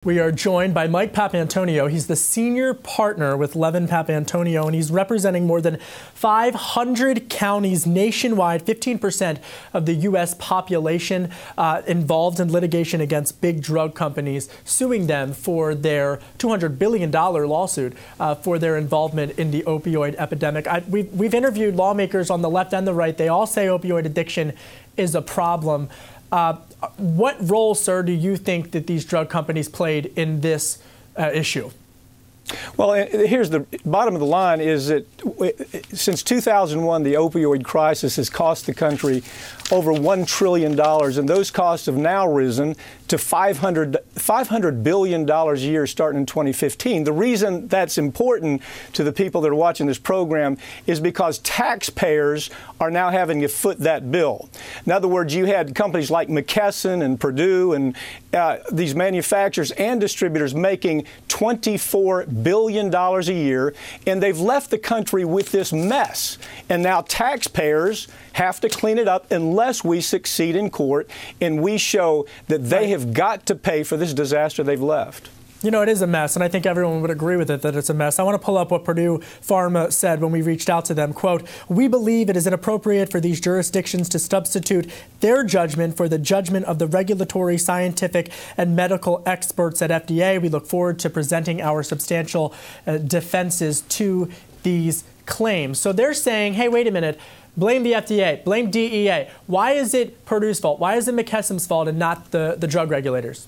We are joined by Mike Papantonio. He's the senior partner with Levin Papantonio, and he's representing more than 500 counties nationwide, 15% of the U.S. population involved in litigation against big drug companies, suing them for their $200 billion lawsuit for their involvement in the opioid epidemic. We've interviewed lawmakers on the left and the right. They all say opioid addiction is a problem. What role, sir, do you think that these drug companies played in this issue? Well, here's the bottom of the line is that since 2001, the opioid crisis has cost the country over $1 trillion, and those costs have now risen to $500 billion a year starting in 2015. The reason that's important to the people that are watching this program is because taxpayers are now having to foot that bill. In other words, you had companies like McKesson and Purdue and these manufacturers and distributors making $24 billion a year, and they've left the country with this mess. And now taxpayers have to clean it up unless we succeed in court and we show that they have got to pay for this disaster they've left. You know, it is a mess, and I think everyone would agree with it that it's a mess. I want to pull up what Purdue Pharma said when we reached out to them. Quote, "We believe it is inappropriate for these jurisdictions to substitute their judgment for the judgment of the regulatory, scientific, and medical experts at FDA. We look forward to presenting our substantial defenses to these claims." So they're saying, hey, wait a minute. Blame the FDA, blame DEA. Why is it Purdue's fault? Why is it McKesson's fault and not the drug regulators?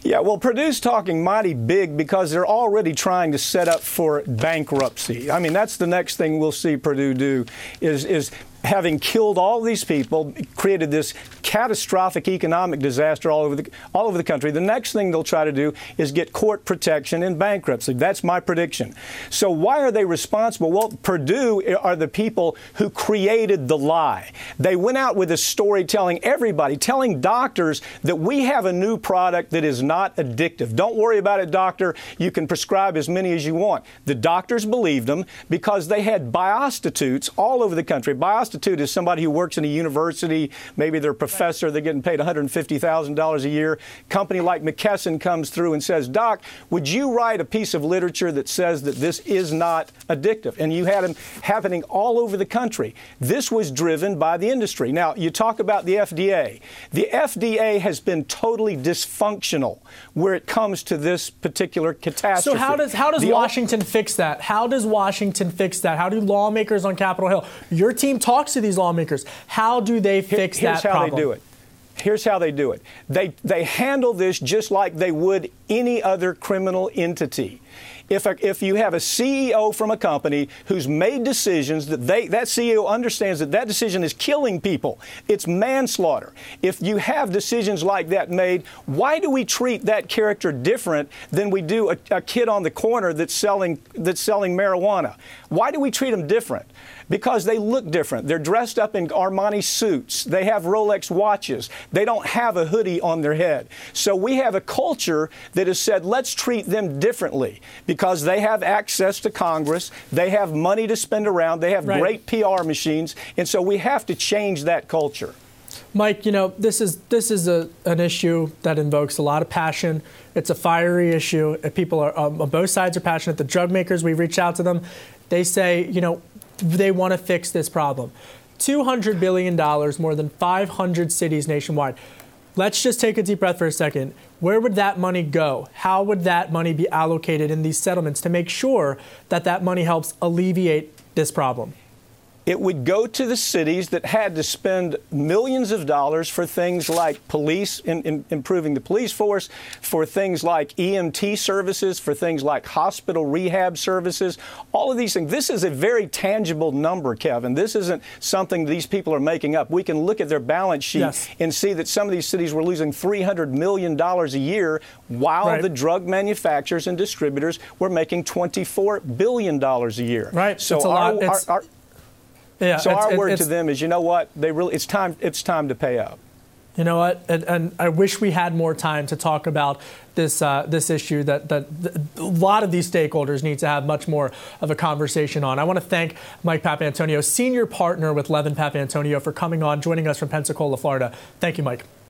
Yeah, well, Purdue's talking mighty big because they're already trying to set up for bankruptcy. I mean, that's the next thing we'll see Purdue do is having killed all these people, created this catastrophic economic disaster all over the country. The next thing they'll try to do is get court protection in bankruptcy. That's my prediction. So why are they responsible? Well, Purdue are the people who created the lie. They went out with a story telling everybody, telling doctors that we have a new product that is not addictive. Don't worry about it, doctor. You can prescribe as many as you want. The doctors believed them because they had biostitutes all over the country. Biostitute is somebody who works in a university, maybe they're a professor, they're getting paid $150,000 a year. A company like McKesson comes through and says, "Doc, would you write a piece of literature that says that this is not addictive?" And you had them happening all over the country. This was driven by the industry. Now, you talk about the FDA. The FDA has been totally dysfunctional where it comes to this particular catastrophe. So how does Washington fix that? How does Washington fix that? How do lawmakers on Capitol Hill? Your team talks to these lawmakers. How do they fix that problem? Here's how they do it. Here's how they do it. They handle this just like they would any other criminal entity. If you have a CEO from a company who's made decisions that that CEO understands that decision is killing people, it's manslaughter. If you have decisions like that made, why do we treat that character different than we do a kid on the corner that's selling marijuana? Why do we treat them different? Because they look different. They're dressed up in Armani suits. They have Rolex watches. They don't have a hoodie on their head. So we have a culture that has said, let's treat them differently because they have access to Congress. They have money to spend around. They have great PR machines. And so we have to change that culture. Mike, you know, this is an issue that invokes a lot of passion. It's a fiery issue. People are on both sides are passionate. The drug makers, we reach out to them. They say, you know, they want to fix this problem. $200 billion, more than 500 cities nationwide. Let's just take a deep breath for a second. Where would that money go? How would that money be allocated in these settlements to make sure that that money helps alleviate this problem? It would go to the cities that had to spend millions of dollars for things like police, in improving the police force, for things like EMT services, for things like hospital rehab services, all of these things. This is a very tangible number, Kevin. This isn't something these people are making up. We can look at their balance sheet and see that some of these cities were losing $300 million a year while the drug manufacturers and distributors were making $24 billion a year. Right. So our word to them is, you know what? It's time to pay up. You know what? And I wish we had more time to talk about this issue that a lot of these stakeholders need to have much more of a conversation on. I want to thank Mike Papantonio, senior partner with Levin Papantonio, for coming on, joining us from Pensacola, Florida. Thank you, Mike.